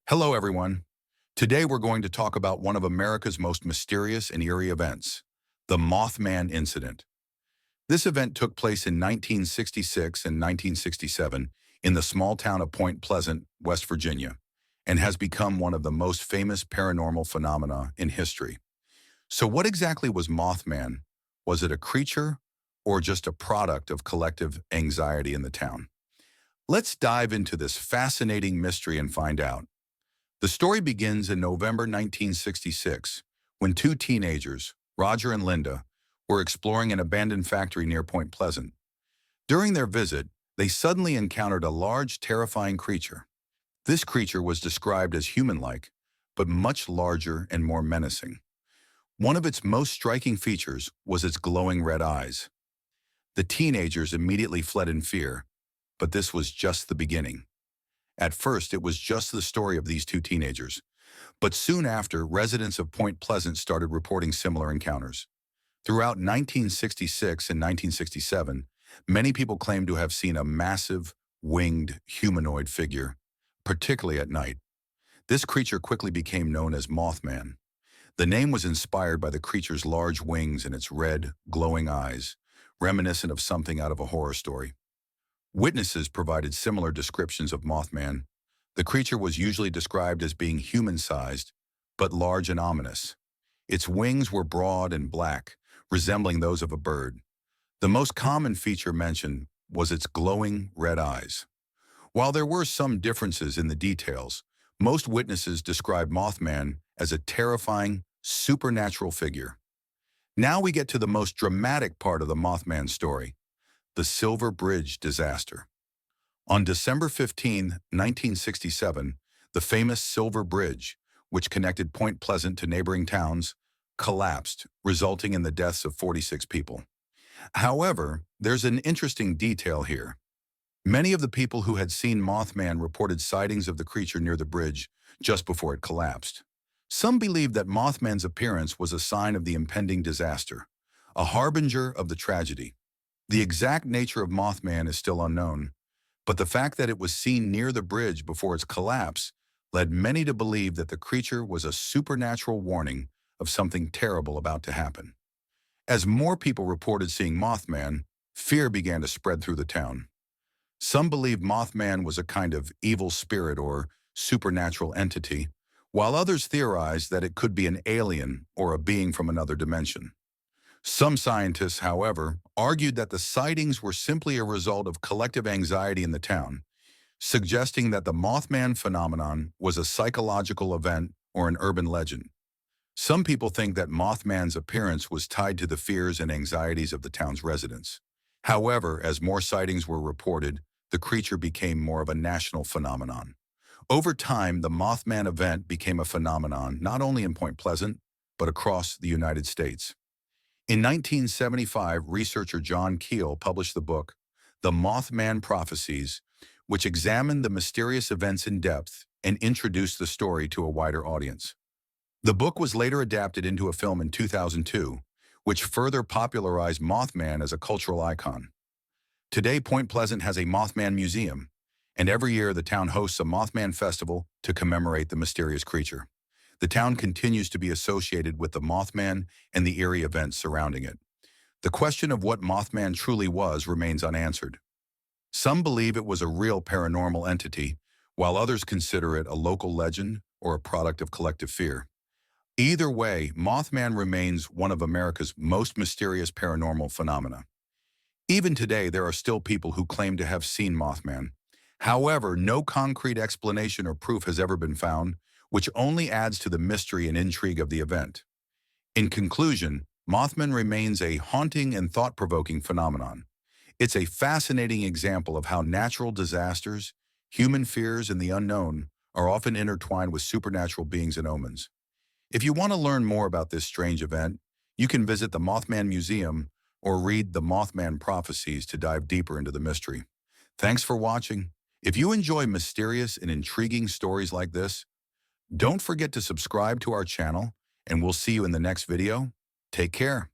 Hello, everyone. Today we're going to talk about one of America's most mysterious and eerie events, the Mothman incident. This event took place in 1966 and 1967 in the small town of Point Pleasant, West Virginia, and has become one of the most famous paranormal phenomena in history. So what exactly was Mothman? Was it a creature or just a product of collective anxiety in the town? Let's dive into this fascinating mystery and find out. The story begins in November 1966, when two teenagers, Roger and Linda, were exploring an abandoned factory near Point Pleasant. During their visit, they suddenly encountered a large, terrifying creature. This creature was described as human-like, but much larger and more menacing. One of its most striking features was its glowing red eyes. The teenagers immediately fled in fear, but this was just the beginning. At first, it was just the story of these two teenagers, but soon after, residents of Point Pleasant started reporting similar encounters. Throughout 1966 and 1967, many people claimed to have seen a massive, winged humanoid figure, particularly at night. This creature quickly became known as Mothman. The name was inspired by the creature's large wings and its red, glowing eyes, reminiscent of something out of a horror story. Witnesses provided similar descriptions of Mothman. The creature was usually described as being human-sized, but large and ominous. Its wings were broad and black, resembling those of a bird. The most common feature mentioned was its glowing red eyes. While there were some differences in the details, most witnesses described Mothman as a terrifying, supernatural figure. Now we get to the most dramatic part of the Mothman story: the Silver Bridge disaster. On December 15, 1967, the famous Silver Bridge, which connected Point Pleasant to neighboring towns, collapsed, resulting in the deaths of 46 people. However, there's an interesting detail here. Many of the people who had seen Mothman reported sightings of the creature near the bridge just before it collapsed. Some believed that Mothman's appearance was a sign of the impending disaster, a harbinger of the tragedy. The exact nature of Mothman is still unknown, but the fact that it was seen near the bridge before its collapse led many to believe that the creature was a supernatural warning of something terrible about to happen. As more people reported seeing Mothman, fear began to spread through the town. Some believed Mothman was a kind of evil spirit or supernatural entity, while others theorized that it could be an alien or a being from another dimension. Some scientists, however, argued that the sightings were simply a result of collective anxiety in the town, suggesting that the Mothman phenomenon was a psychological event or an urban legend. Some people think that Mothman's appearance was tied to the fears and anxieties of the town's residents. However, as more sightings were reported, the creature became more of a national phenomenon. Over time, the Mothman event became a phenomenon not only in Point Pleasant, but across the United States. In 1975, researcher John Keel published the book, The Mothman Prophecies, which examined the mysterious events in depth and introduced the story to a wider audience. The book was later adapted into a film in 2002, which further popularized Mothman as a cultural icon. Today, Point Pleasant has a Mothman museum, and every year the town hosts a Mothman festival to commemorate the mysterious creature. The town continues to be associated with the Mothman and the eerie events surrounding it. The question of what Mothman truly was remains unanswered. Some believe it was a real paranormal entity, while others consider it a local legend or a product of collective fear. Either way, Mothman remains one of America's most mysterious paranormal phenomena. Even today, there are still people who claim to have seen Mothman. However, no concrete explanation or proof has ever been found, which only adds to the mystery and intrigue of the event. In conclusion, Mothman remains a haunting and thought-provoking phenomenon. It's a fascinating example of how natural disasters, human fears, and the unknown are often intertwined with supernatural beings and omens. If you want to learn more about this strange event, you can visit the Mothman Museum or read The Mothman Prophecies to dive deeper into the mystery. Thanks for watching. If you enjoy mysterious and intriguing stories like this, don't forget to subscribe to our channel, and we'll see you in the next video. Take care.